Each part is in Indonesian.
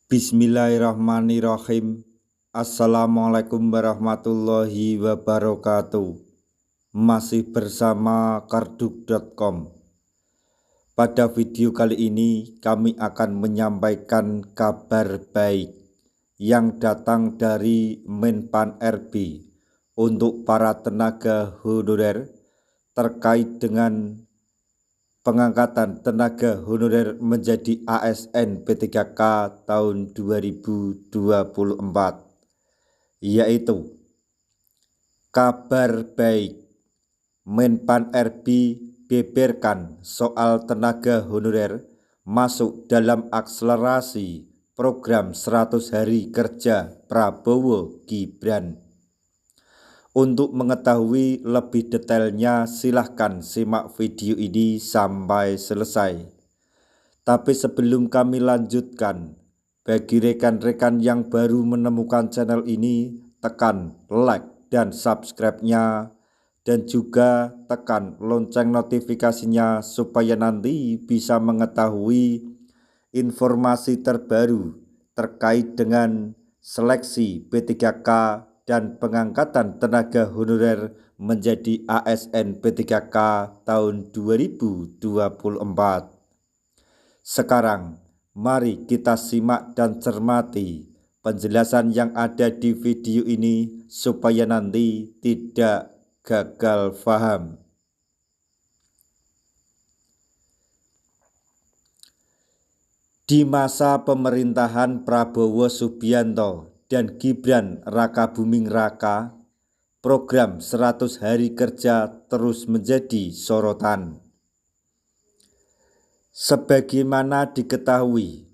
Bismillahirrahmanirrahim. Assalamualaikum warahmatullahi wabarakatuh. Masih bersama karduk.com. Pada video kali ini kami akan menyampaikan kabar baik yang datang dari Menpan RB untuk para tenaga honorer terkait dengan pengangkatan tenaga honorer menjadi ASN P3K tahun 2024, yaitu kabar baik Menpan RB beberkan soal tenaga honorer masuk dalam akselerasi program 100 hari kerja Prabowo Gibran. Untuk mengetahui lebih detailnya silahkan simak video ini sampai selesai. Tapi sebelum kami lanjutkan, bagi rekan-rekan yang baru menemukan channel ini, tekan like dan subscribe-nya dan juga tekan lonceng notifikasinya supaya nanti bisa mengetahui informasi terbaru terkait dengan seleksi P3K dan pengangkatan tenaga honorer menjadi ASN P3K tahun 2024. Sekarang, mari kita simak dan cermati penjelasan yang ada di video ini supaya nanti tidak gagal paham. Di masa pemerintahan Prabowo Subianto dan Gibran Rakabuming Raka, program 100 hari kerja terus menjadi sorotan. Sebagaimana diketahui,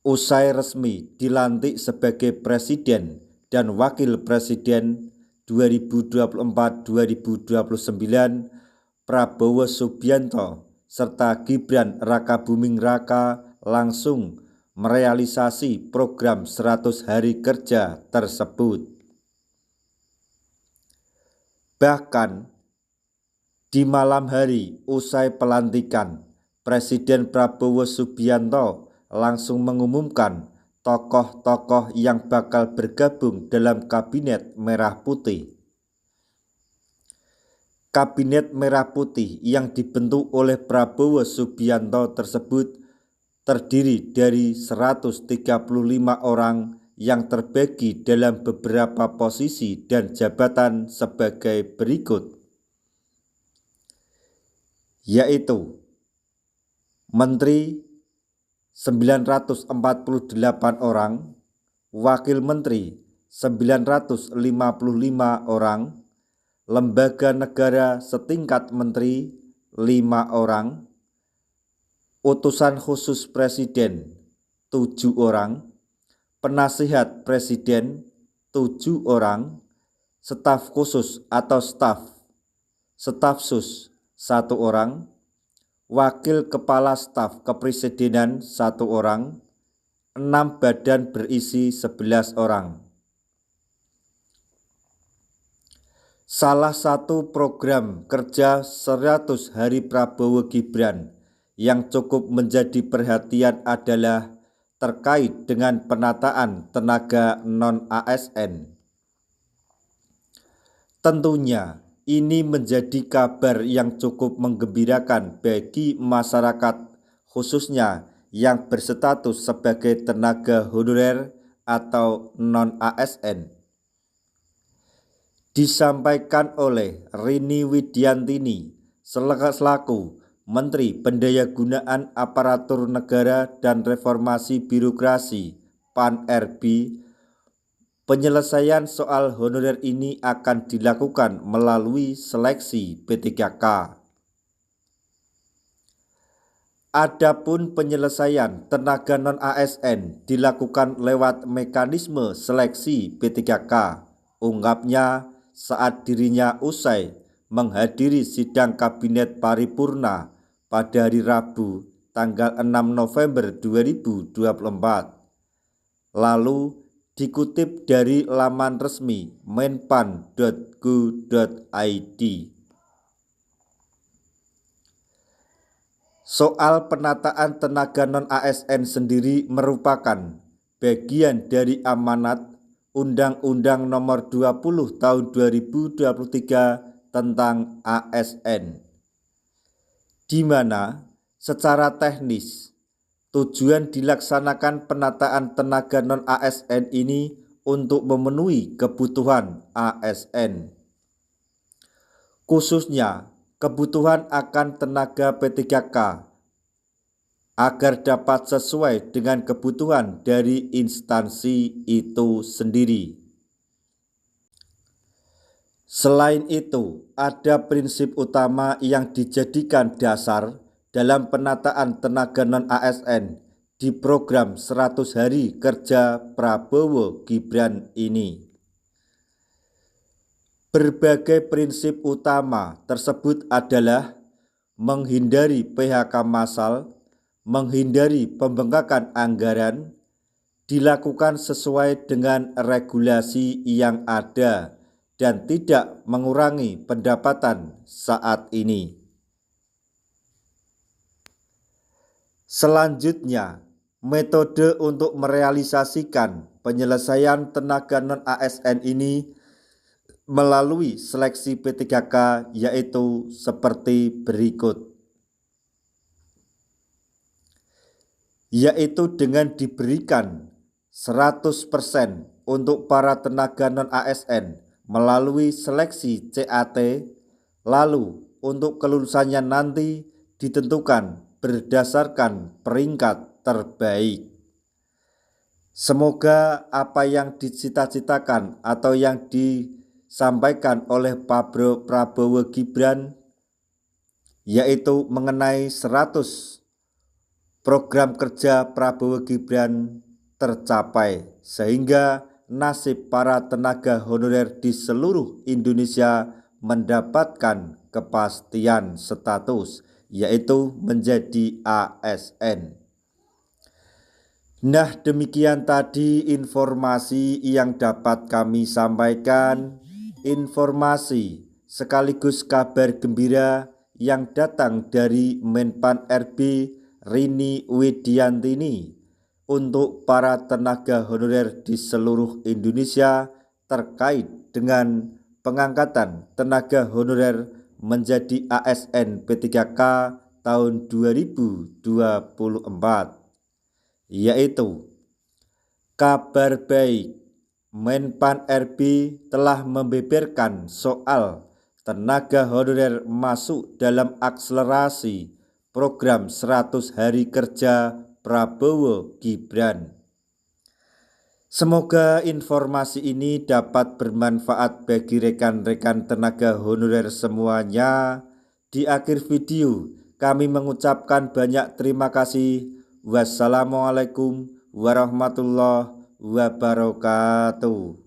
usai resmi dilantik sebagai Presiden dan Wakil Presiden 2024-2029, Prabowo Subianto serta Gibran Rakabuming Raka langsung merealisasi program 100 hari kerja tersebut. Bahkan di malam hari usai pelantikan, Presiden Prabowo Subianto langsung mengumumkan tokoh-tokoh yang bakal bergabung dalam Kabinet Merah Putih. Kabinet Merah Putih yang dibentuk oleh Prabowo Subianto tersebut terdiri dari 135 orang yang terbagi dalam beberapa posisi dan jabatan sebagai berikut, yaitu Menteri 948 orang, Wakil Menteri 955 orang, Lembaga Negara setingkat Menteri 5 orang, Utusan Khusus Presiden 7 orang, Penasihat Presiden 7 orang, Staf Khusus atau Staf sus 1 orang, Wakil Kepala Staf Kepresidenan 1 orang, 6 badan berisi 11 orang. Salah satu program kerja 100 hari Prabowo Gibran yang cukup menjadi perhatian adalah terkait dengan penataan tenaga non-ASN. Tentunya ini menjadi kabar yang cukup menggembirakan bagi masyarakat, khususnya yang berstatus sebagai tenaga honorer atau non-ASN. Disampaikan oleh Rini Widiantini selaku Menteri Pendayagunaan Aparatur Negara dan Reformasi Birokrasi PAN RB, penyelesaian soal honorer ini akan dilakukan melalui seleksi P3K. Adapun penyelesaian tenaga non-ASN dilakukan lewat mekanisme seleksi P3K, ungkapnya saat dirinya usai menghadiri sidang Kabinet Paripurna pada hari Rabu tanggal 6 November 2024. Lalu dikutip dari laman resmi menpan.go.id. Soal penataan tenaga non-ASN sendiri merupakan bagian dari amanat Undang-Undang Nomor 20 Tahun 2023 tentang ASN, di mana secara teknis tujuan dilaksanakan penataan tenaga non-ASN ini untuk memenuhi kebutuhan ASN, khususnya kebutuhan akan tenaga P3K agar dapat sesuai dengan kebutuhan dari instansi itu sendiri. Selain itu, ada prinsip utama yang dijadikan dasar dalam penataan tenaga non-ASN di program 100 hari kerja Prabowo Gibran ini. Berbagai prinsip utama tersebut adalah menghindari PHK massal, menghindari pembengkakan anggaran, dilakukan sesuai dengan regulasi yang ada dan tidak mengurangi pendapatan saat ini. Selanjutnya, metode untuk merealisasikan penyelesaian tenaga non-ASN ini melalui seleksi P3K yaitu seperti berikut. Yaitu dengan diberikan 100% untuk para tenaga non-ASN melalui seleksi CAT, lalu untuk kelulusannya nanti ditentukan berdasarkan peringkat terbaik. Semoga apa yang dicita-citakan atau yang disampaikan oleh Pak Prabowo Gibran, yaitu mengenai 100 program kerja Prabowo Gibran tercapai, sehingga nasib para tenaga honorer di seluruh Indonesia mendapatkan kepastian status, yaitu menjadi ASN. Nah, demikian tadi informasi yang dapat kami sampaikan, informasi sekaligus kabar gembira yang datang dari Menpan RB Rini Widiantini untuk para tenaga honorer di seluruh Indonesia terkait dengan pengangkatan tenaga honorer menjadi ASN P3K tahun 2024, yaitu kabar baik, Menpan RB telah membeberkan soal tenaga honorer masuk dalam akselerasi program 100 hari kerja Prabowo Gibran. Semoga informasi ini dapat bermanfaat bagi rekan-rekan tenaga honorer semuanya. Di akhir video kami mengucapkan banyak terima kasih. Wassalamualaikum warahmatullahi wabarakatuh.